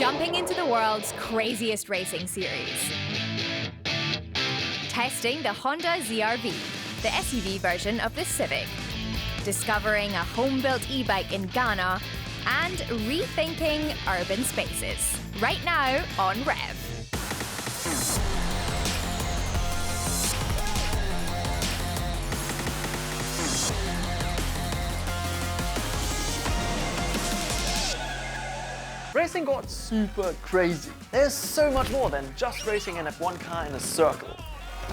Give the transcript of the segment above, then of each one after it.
Jumping into the world's craziest racing series. Testing the Honda ZR-V, the SUV version of the Civic. Discovering a home-built e-bike in Ghana and rethinking urban spaces. Right now on Rev. Racing got super crazy. There's so much more than just racing an F1 car in a circle.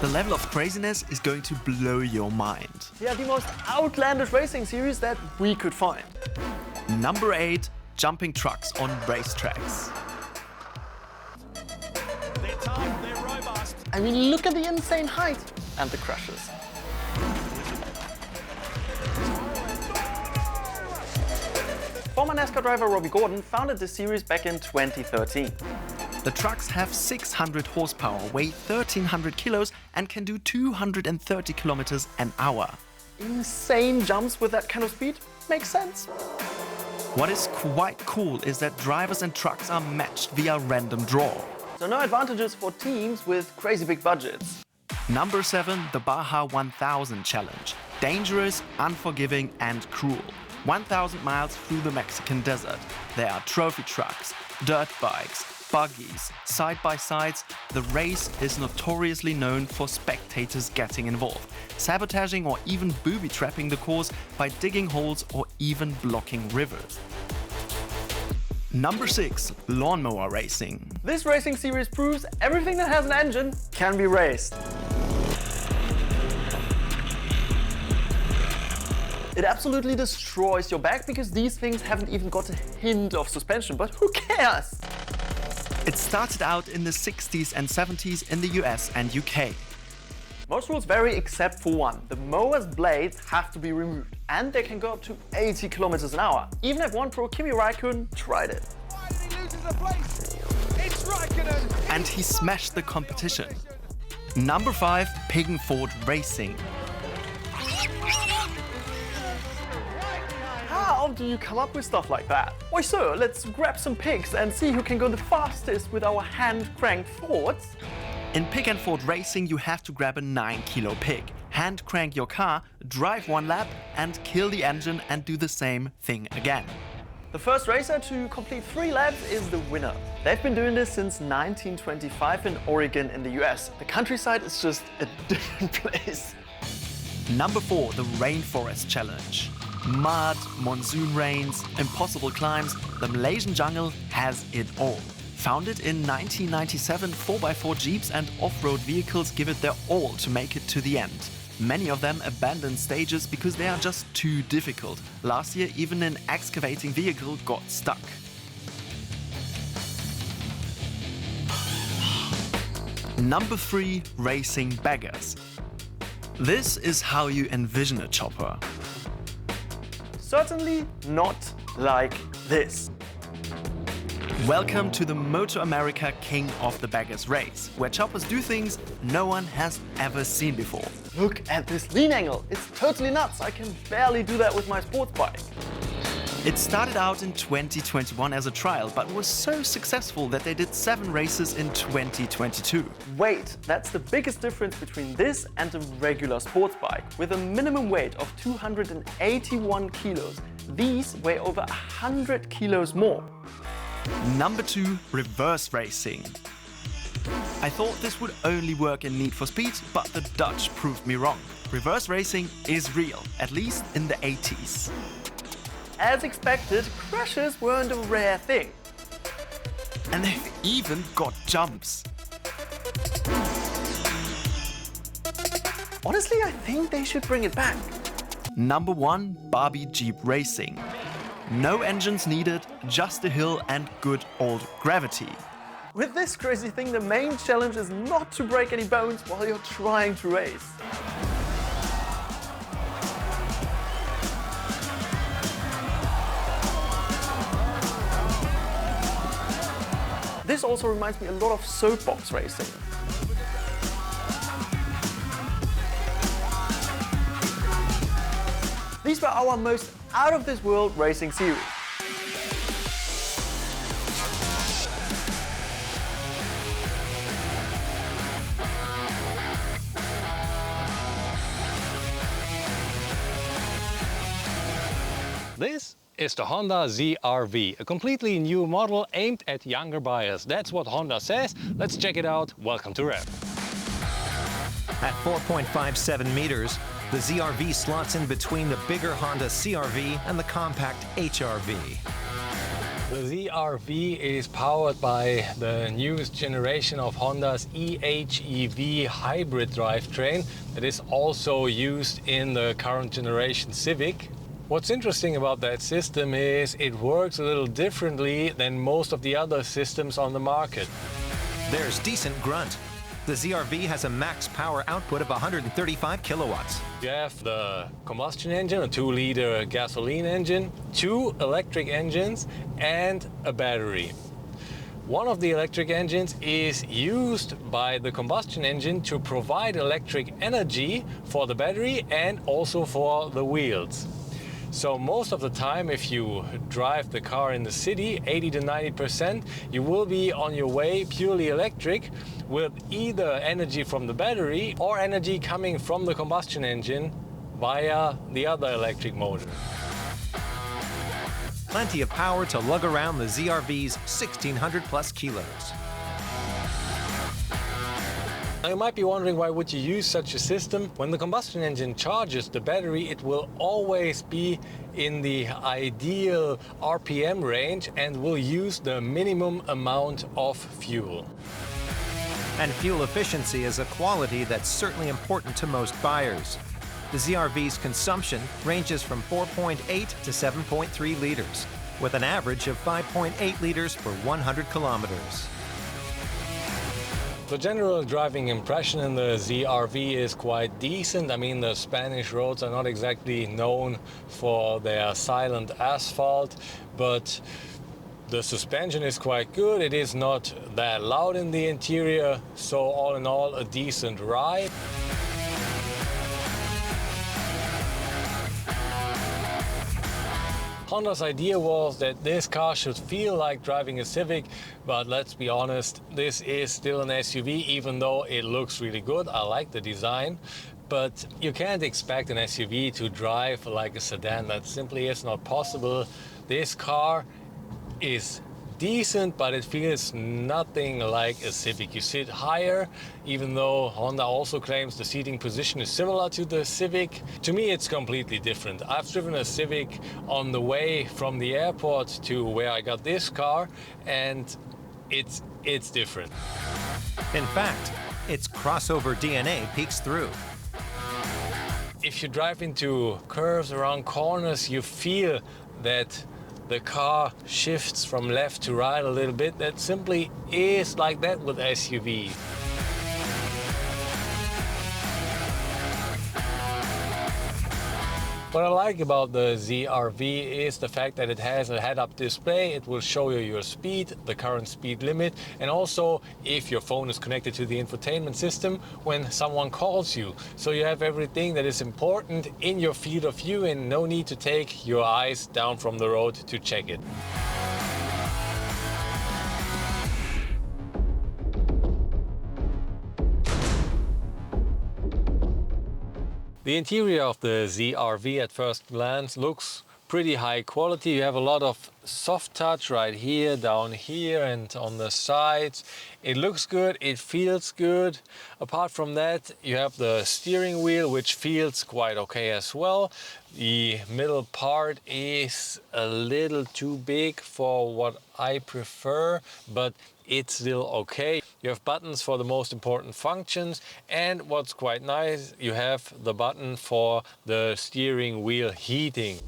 The level of craziness is going to blow your mind. They are the most outlandish racing series that we could find. Number 8, jumping trucks on racetracks. They're tough, they're robust. I mean, look at the insane height and the crashes. Former NASCAR driver Robbie Gordon founded this series back in 2013. The trucks have 600 horsepower, weigh 1,300 kilos and can do 230 kilometers an hour. Insane jumps with that kind of speed makes sense. What is quite cool is that drivers and trucks are matched via random draw. So no advantages for teams with crazy big budgets. Number 7, the Baja 1000 Challenge. Dangerous, unforgiving and cruel. 1,000 miles through the Mexican desert. There are trophy trucks, dirt bikes, buggies, side-by-sides. The race is notoriously known for spectators getting involved, sabotaging or even booby-trapping the course by digging holes or even blocking rivers. Number 6, lawnmower racing. This racing series proves everything that has an engine can be raced. It absolutely destroys your back because these things haven't even got a hint of suspension, but who cares? It started out in the 60s and 70s in the US and UK. Most rules vary except for one. The mower's blades have to be removed and they can go up to 80 kilometers an hour. Even F1 pro Kimi Räikkönen tried it. Why did he lose his place? It's Räikkönen! And he smashed the competition. Number 5, Piggenford Racing. How do you come up with stuff like that? Why sir, let's grab some pigs and see who can go the fastest with our hand-cranked Fords. In Piggenford Racing, you have to grab a 9-kilo pig, hand crank your car, drive one lap and kill the engine and do the same thing again. The first racer to complete 3 laps is the winner. They've been doing this since 1925 in Oregon in the US. The countryside is just a different place. Number 4, the Rainforest Challenge. Mud, monsoon rains, impossible climbs, the Malaysian jungle has it all. Founded in 1997, 4x4 Jeeps and off-road vehicles give it their all to make it to the end. Many of them abandon stages because they are just too difficult. Last year, even an excavating vehicle got stuck. Number 3, racing baggers. This is how you envision a chopper. Certainly not like this. Welcome to the Moto America King of the Baggers race, where choppers do things no one has ever seen before. Look at this lean angle. It's totally nuts. I can barely do that with my sports bike. It started out in 2021 as a trial, but was so successful that they did 7 races in 2022. Wait, that's the biggest difference between this and a regular sports bike. With a minimum weight of 281 kilos, these weigh over 100 kilos more. Number 2, reverse racing. I thought this would only work in Need for Speed, but the Dutch proved me wrong. Reverse racing is real, at least in the 80s. As expected, crashes weren't a rare thing. And they've even got jumps. Honestly, I think they should bring it back. Number 1, Barbie Jeep Racing. No engines needed, just a hill and good old gravity. With this crazy thing, the main challenge is not to break any bones while you're trying to race. This also reminds me a lot of soapbox racing. These were our most out-of-this-world racing series. This is the Honda ZR-V, a completely new model aimed at younger buyers. That's what Honda says. Let's check it out. Welcome to Rev. At 4.57 meters, the ZR-V slots in between the bigger Honda CR-V and the compact HR-V. The ZR-V is powered by the newest generation of Honda's e:EV hybrid drivetrain that is also used in the current generation Civic. What's interesting about that system is it works a little differently than most of the other systems on the market. There's decent grunt. The ZR-V has a max power output of 135 kilowatts. You have the combustion engine, a 2-liter gasoline engine, 2 electric engines, and a battery. One of the electric engines is used by the combustion engine to provide electric energy for the battery and also for the wheels. So most of the time, if you drive the car in the city, 80 to 90%, you will be on your way purely electric with either energy from the battery or energy coming from the combustion engine via the other electric motor. Plenty of power to lug around the ZR-V's 1,600 plus kilos. Now you might be wondering, why would you use such a system? When the combustion engine charges the battery, it will always be in the ideal RPM range and will use the minimum amount of fuel. And fuel efficiency is a quality that's certainly important to most buyers. The ZR-V's consumption ranges from 4.8 to 7.3 liters, with an average of 5.8 liters per 100 kilometers. The general driving impression in the ZR-V is quite decent. I mean, the Spanish roads are not exactly known for their silent asphalt, but the suspension is quite good. It is not that loud in the interior, so all in all, a decent ride. Honda's idea was that this car should feel like driving a Civic, but let's be honest, this is still an SUV, even though it looks really good. I like the design, but you can't expect an SUV to drive like a sedan. That simply is not possible. This car is decent, but it feels nothing like a Civic. You sit higher, even though Honda also claims the seating position is similar to the Civic. To me, it's completely different. I've driven a Civic on the way from the airport to where I got this car, and it's different. In fact, its crossover DNA peeks through. If you drive into curves around corners, you feel that the car shifts from left to right a little bit. That simply is like that with SUVs. What I like about the ZR-V is the fact that it has a head-up display. It will show you your speed, the current speed limit, and also if your phone is connected to the infotainment system when someone calls you. So you have everything that is important in your field of view and no need to take your eyes down from the road to check it. The interior of the ZR-V at first glance looks pretty high quality. You have a lot of soft touch right here, down here, and on the sides. It looks good, it feels good. Apart from that, you have the steering wheel, which feels quite okay as well. The middle part is a little too big for what I prefer, but it's still okay. You have buttons for the most important functions, and what's quite nice, you have the button for the steering wheel heating.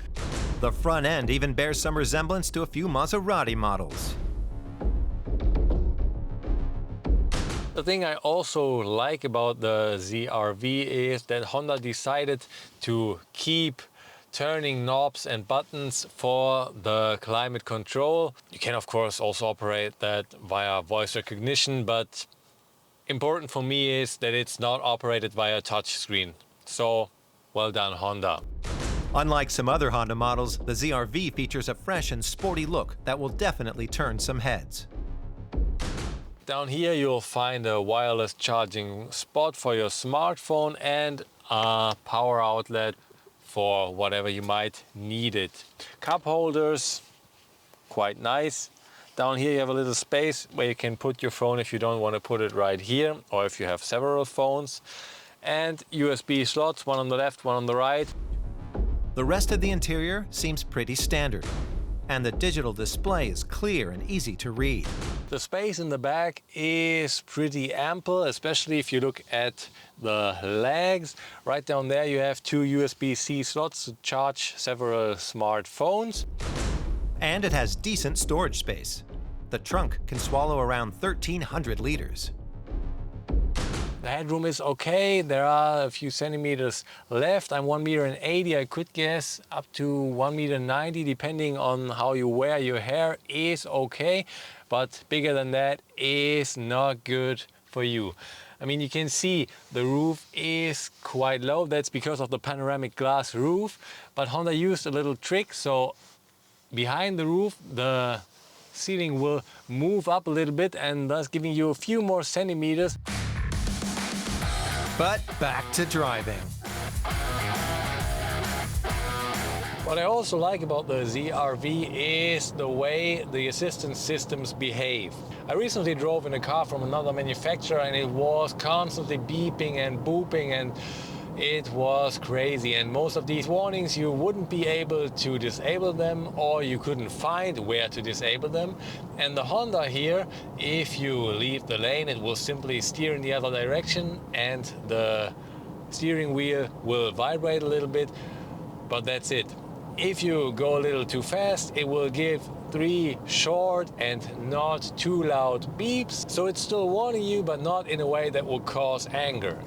The front end even bears some resemblance to a few Maserati models. The thing I also like about the ZR-V is that Honda decided to keep turning knobs and buttons for the climate control. You can of course also operate that via voice recognition, but important for me is that it's not operated via touchscreen. So well done, Honda. Unlike some other Honda models, the ZR-V features a fresh and sporty look that will definitely turn some heads. Down here you'll find a wireless charging spot for your smartphone and a power outlet for whatever you might need it. Cup holders, quite nice. Down here you have a little space where you can put your phone if you don't want to put it right here, or if you have several phones. And USB slots, one on the left, one on the right. The rest of the interior seems pretty standard, and the digital display is clear and easy to read. The space in the back is pretty ample, especially if you look at the legs. Right down there you have two USB-C slots to charge several smartphones. And it has decent storage space. The trunk can swallow around 1,300 liters. The headroom is okay. There are a few centimeters left. I'm 1.80 meters. I could guess up to 1.90 meters, depending on how you wear your hair, is okay. But bigger than that is not good for you. I mean, you can see the roof is quite low. That's because of the panoramic glass roof. But Honda used a little trick. So behind the roof, the ceiling will move up a little bit, and thus giving you a few more centimeters. But back to driving. What I also like about the ZR-V is the way the assistance systems behave. I recently drove in a car from another manufacturer, and it was constantly beeping and booping, and it was crazy. And most of these warnings, you wouldn't be able to disable them, or you couldn't find where to disable them. And the Honda here, if you leave the lane, it will simply steer in the other direction, and the steering wheel will vibrate a little bit, but that's it. If you go a little too fast, it will give 3 short and not too loud beeps. So it's still warning you, but not in a way that will cause anger.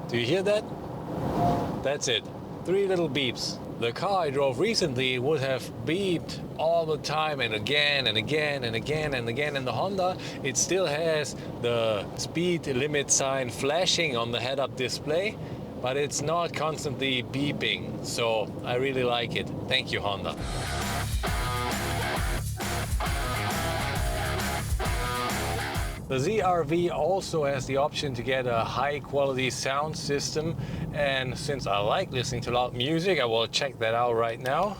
Do you hear that? That's it. 3 little beeps. The car I drove recently would have beeped all the time, and again and again and again and again. And the Honda, it still has the speed limit sign flashing on the head-up display, but it's not constantly beeping. So I really like it. Thank you, Honda. The ZR-V also has the option to get a high-quality sound system, and since I like listening to loud music, I will check that out right now.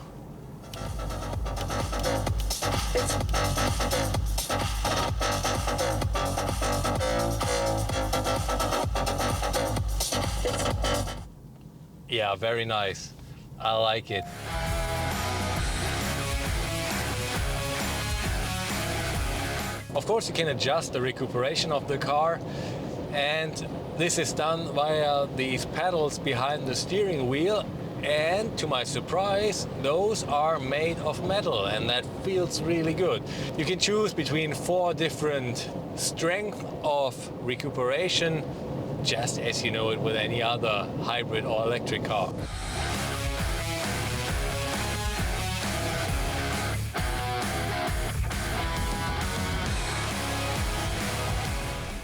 Yeah, very nice. I like it. Of course, you can adjust the recuperation of the car, and this is done via these pedals behind the steering wheel. And to my surprise, those are made of metal, and that feels really good. You can choose between 4 different strengths of recuperation, just as you know it with any other hybrid or electric car.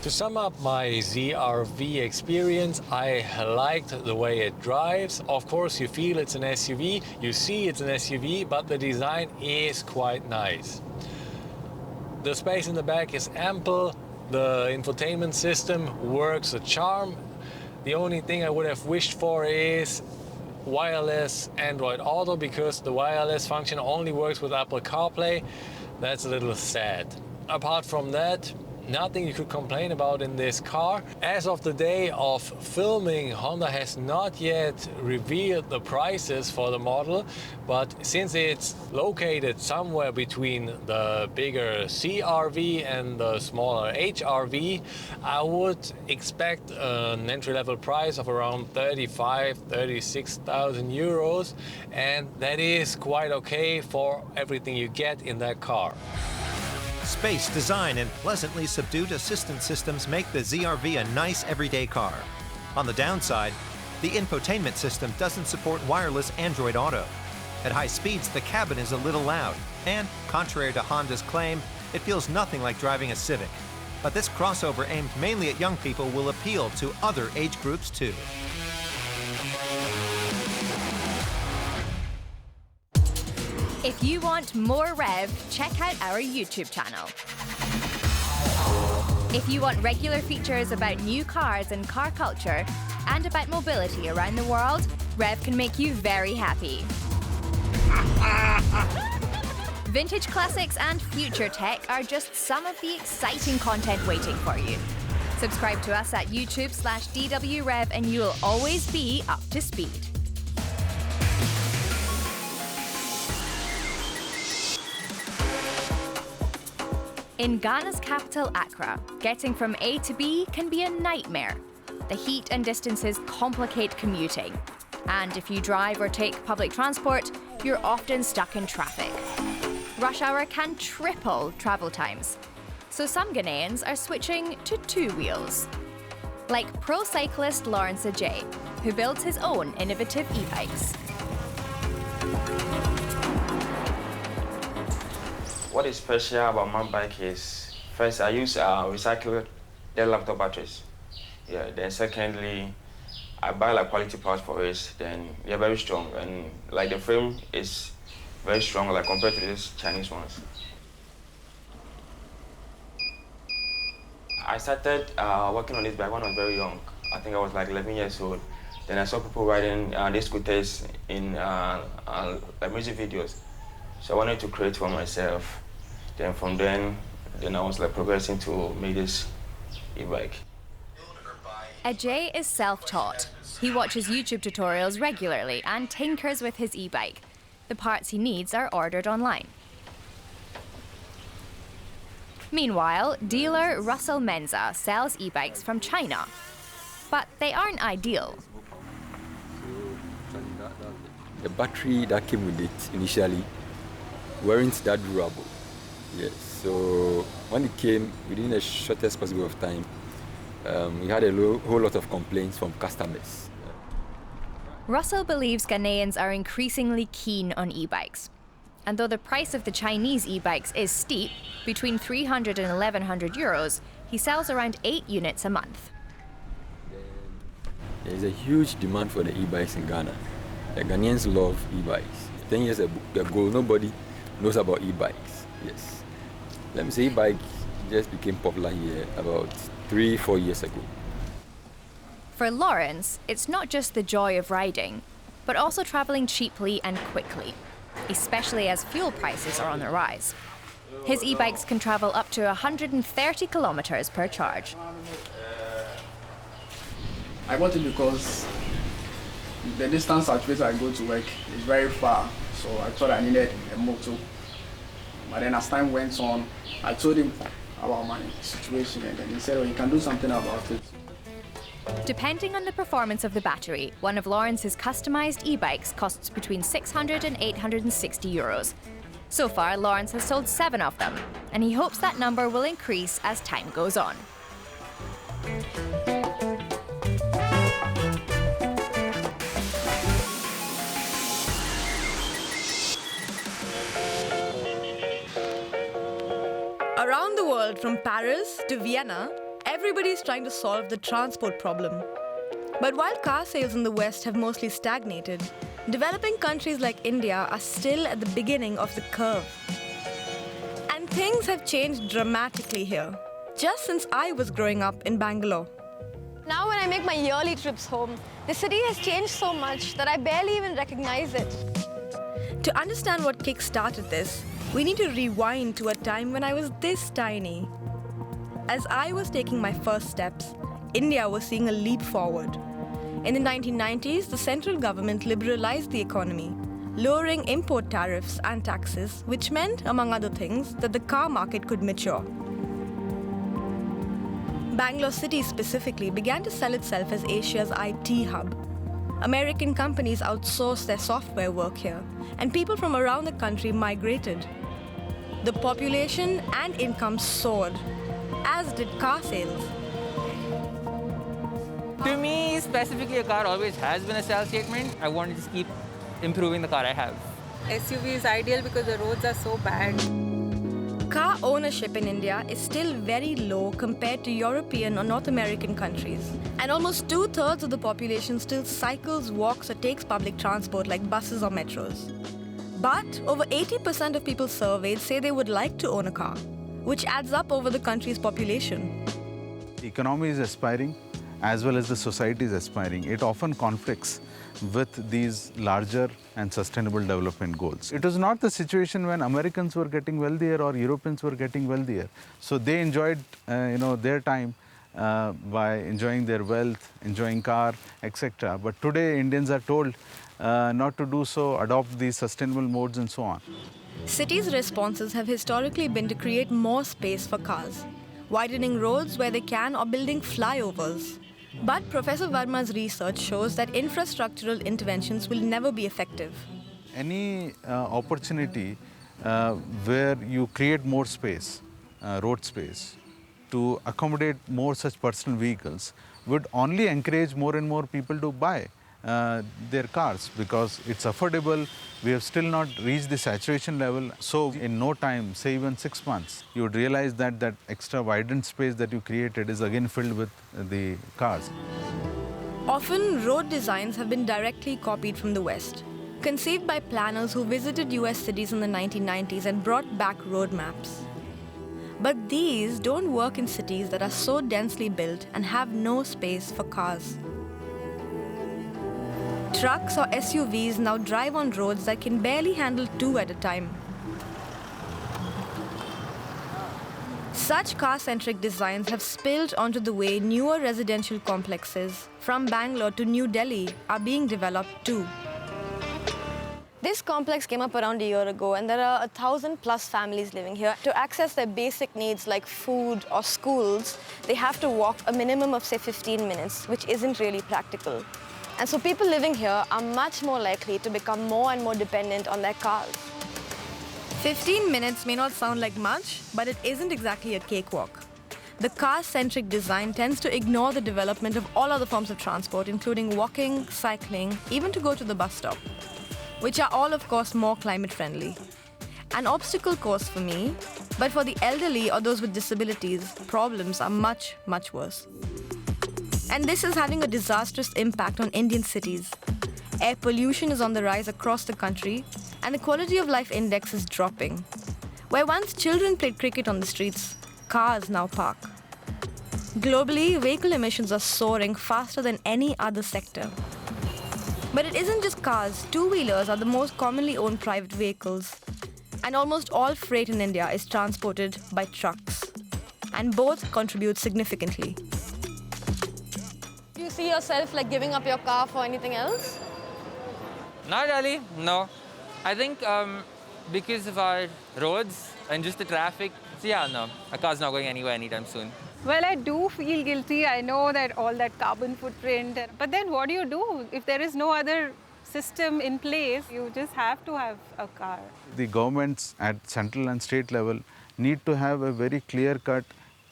To sum up my ZR-V experience, I liked the way it drives. Of course, you feel it's an SUV, you see it's an SUV, but the design is quite nice. The space in the back is ample, the infotainment system works a charm. The only thing I would have wished for is wireless Android Auto, because the wireless function only works with Apple CarPlay. That's a little sad. Apart from that, nothing you could complain about in this car. As of the day of filming, Honda has not yet revealed the prices for the model, but since it's located somewhere between the bigger CR-V and the smaller HR-V, I would expect an entry-level price of around 36,000 euros, and that is quite okay for everything you get in that car. Space, design, and pleasantly subdued assistance systems make the ZR-V a nice everyday car. On the downside, the infotainment system doesn't support wireless Android Auto. At high speeds, the cabin is a little loud, and contrary to Honda's claim, it feels nothing like driving a Civic. But this crossover aimed mainly at young people will appeal to other age groups too. If you want more Rev, check out our YouTube channel. If you want regular features about new cars and car culture, and about mobility around the world, Rev can make you very happy. Vintage classics and future tech are just some of the exciting content waiting for you. Subscribe to us at YouTube/DWRev and you'll always be up to speed. In Ghana's capital, Accra, getting from A to B can be a nightmare. The heat and distances complicate commuting. And if you drive or take public transport, you're often stuck in traffic. Rush hour can triple travel times. So some Ghanaians are switching to two wheels. Like pro cyclist Lawrence Ajay, who builds his own innovative e-bikes. What is special about my bike is, first, I use recycled Dell laptop batteries. Yeah, then secondly, I buy like quality parts for it, then they're very strong, and like the frame is very strong like compared to these Chinese ones. I started working on this bike when I was very young. I think I was like 11 years old. Then I saw people riding these scooters in like music videos. So I wanted to create one myself. Then from then I was like progressing to make this e-bike. Ajay is self-taught. He watches YouTube tutorials regularly and tinkers with his e-bike. The parts he needs are ordered online. Meanwhile, dealer Russell Menza sells e-bikes from China. But they aren't ideal. The battery that came with it initially weren't that durable. Yes, so when it came within the shortest possible of time, we had a whole lot of complaints from customers. Russell believes Ghanaians are increasingly keen on e-bikes. And though the price of the Chinese e-bikes is steep, between 300 and 1100 euros, he sells around 8 units a month. There is a huge demand for the e-bikes in Ghana. The Ghanaians love e-bikes. 10 years ago, nobody knows about e-bikes. Yes. Let me say e-bike just became popular here about 3-4 years ago. For Lawrence, it's not just the joy of riding, but also traveling cheaply and quickly, especially as fuel prices are on the rise. His e-bikes can travel up to 130 kilometers per charge. I bought it because the distance at which I go to work is very far, so I thought I needed a motor. But then as time went on, I told him about my situation, and then he said, oh, you can do something about it. Depending on the performance of the battery, one of Lawrence's customized e-bikes costs between 600 and 860 euros. So far, Lawrence has sold 7 of them, and he hopes that number will increase as time goes on. Around the world, from Paris to Vienna, everybody's trying to solve the transport problem. But while car sales in the West have mostly stagnated, developing countries like India are still at the beginning of the curve. And things have changed dramatically here, just since I was growing up in Bangalore. Now when I make my yearly trips home, the city has changed so much that I barely even recognize it. To understand what kick-started this, we need to rewind to a time when I was this tiny. As I was taking my first steps, India was seeing a leap forward. In the 1990s, the central government liberalized the economy, lowering import tariffs and taxes, which meant, among other things, that the car market could mature. Bangalore City specifically began to sell itself as Asia's IT hub. American companies outsourced their software work here, and people from around the country migrated. The population and income soared, as did car sales. To me, specifically, a car always has been a sales statement. I want to just keep improving the car I have. SUV is ideal because the roads are so bad. Car ownership in India is still very low compared to European or North American countries. And almost 2/3 of the population still cycles, walks, or takes public transport like buses or metros. But over 80% of people surveyed say they would like to own a car, which adds up over the country's population. economy is aspiring as well as the society is aspiring, it often conflicts with these larger and sustainable development goals. It was not the situation when Americans were getting wealthier or Europeans were getting wealthier. So they enjoyed their time by enjoying their wealth, enjoying car, etc. But today Indians are told not to do so, adopt these sustainable modes and so on. Cities' responses have historically been to create more space for cars, widening roads where they can or building flyovers. But Professor Verma's research shows that infrastructural interventions will never be effective. Any opportunity where you create more space, road space, to accommodate more such personal vehicles would only encourage more and more people to buy their cars because it's affordable. We have still not reached the saturation level. So in no time, say even 6 months, you would realize that that extra widened space that you created is again filled with the cars. Often, road designs have been directly copied from the West, conceived by planners who visited US cities in the 1990s and brought back road maps. But these don't work in cities that are so densely built and have no space for cars. Trucks or SUVs now drive on roads that can barely handle 2 at a time. Such car-centric designs have spilled onto the way newer residential complexes from Bangalore to New Delhi are being developed too. This complex came up around a year ago and there are 1,000+ families living here. To access their basic needs like food or schools, they have to walk a minimum of say 15 minutes, which isn't really practical. And so people living here are much more likely to become more and more dependent on their cars. 15 minutes may not sound like much, but it isn't exactly a cakewalk. The car-centric design tends to ignore the development of all other forms of transport, including walking, cycling, even to go to the bus stop, which are all, of course, more climate-friendly. An obstacle course for me, but for the elderly or those with disabilities, problems are much, much worse. And this is having a disastrous impact on Indian cities. Air pollution is on the rise across the country, and the quality of life index is dropping. Where once children played cricket on the streets, cars now park. Globally, vehicle emissions are soaring faster than any other sector. But it isn't just cars. Two-wheelers are the most commonly owned private vehicles. And almost all freight in India is transported by trucks. And both contribute significantly. Do you see yourself like giving up your car for anything else? Not really, no. I think because of our roads and just the traffic, so yeah, no, a car's not going anywhere anytime soon. Well, I do feel guilty. I know that all that carbon footprint. But then what do you do? If there is no other system in place, you just have to have a car. The governments at central and state level need to have a very clear-cut,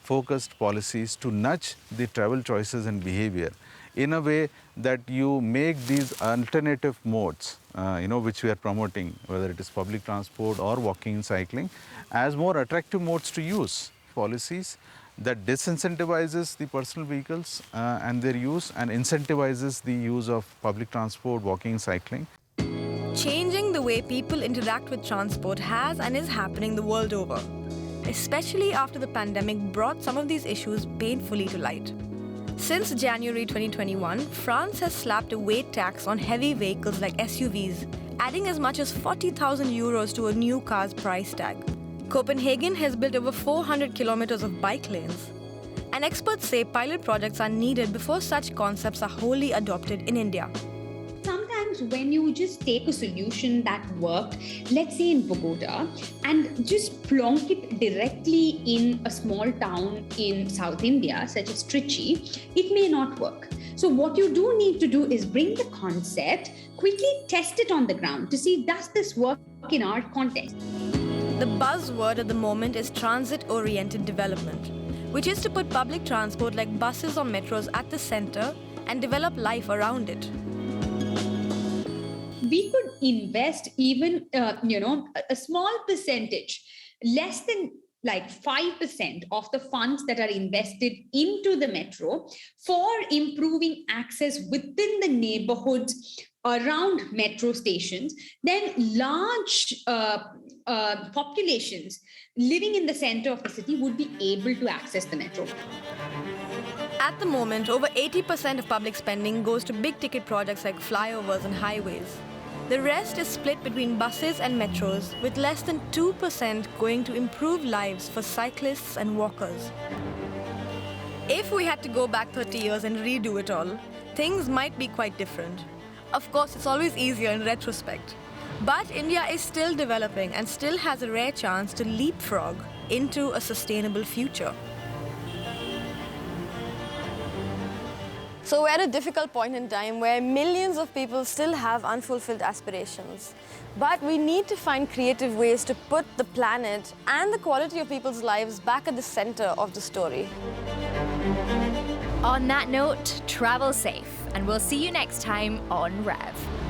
focused policies to nudge the travel choices and behavior in a way that you make these alternative modes, which we are promoting, whether it is public transport or walking and cycling, as more attractive modes to use. Policies that disincentivizes the personal vehicles and their use and incentivizes the use of public transport, walking and cycling. Changing the way people interact with transport has and is happening the world over, especially after the pandemic brought some of these issues painfully to light. Since January 2021, France has slapped a weight tax on heavy vehicles like SUVs, adding as much as 40,000 euros to a new car's price tag. Copenhagen has built over 400 kilometers of bike lanes. And experts say pilot projects are needed before such concepts are wholly adopted in India. Sometimes when you just take a solution that worked, let's say in Bogota, and just plonk it directly in a small town in South India, such as Trichy, it may not work. So what you do need to do is bring the concept, quickly test it on the ground to see, does this work in our context? The buzzword at the moment is transit-oriented development, which is to put public transport like buses or metros at the center and develop life around it. We could invest even, a small percentage, less than like 5% of the funds that are invested into the metro for improving access within the neighborhoods around metro stations, then large populations living in the center of the city would be able to access the metro. At the moment, over 80% of public spending goes to big-ticket projects like flyovers and highways. The rest is split between buses and metros, with less than 2% going to improve lives for cyclists and walkers. If we had to go back 30 years and redo it all, things might be quite different. Of course, it's always easier in retrospect. But India is still developing and still has a rare chance to leapfrog into a sustainable future. So we're at a difficult point in time where millions of people still have unfulfilled aspirations. But we need to find creative ways to put the planet and the quality of people's lives back at the center of the story. On that note, travel safe, and we'll see you next time on Rev.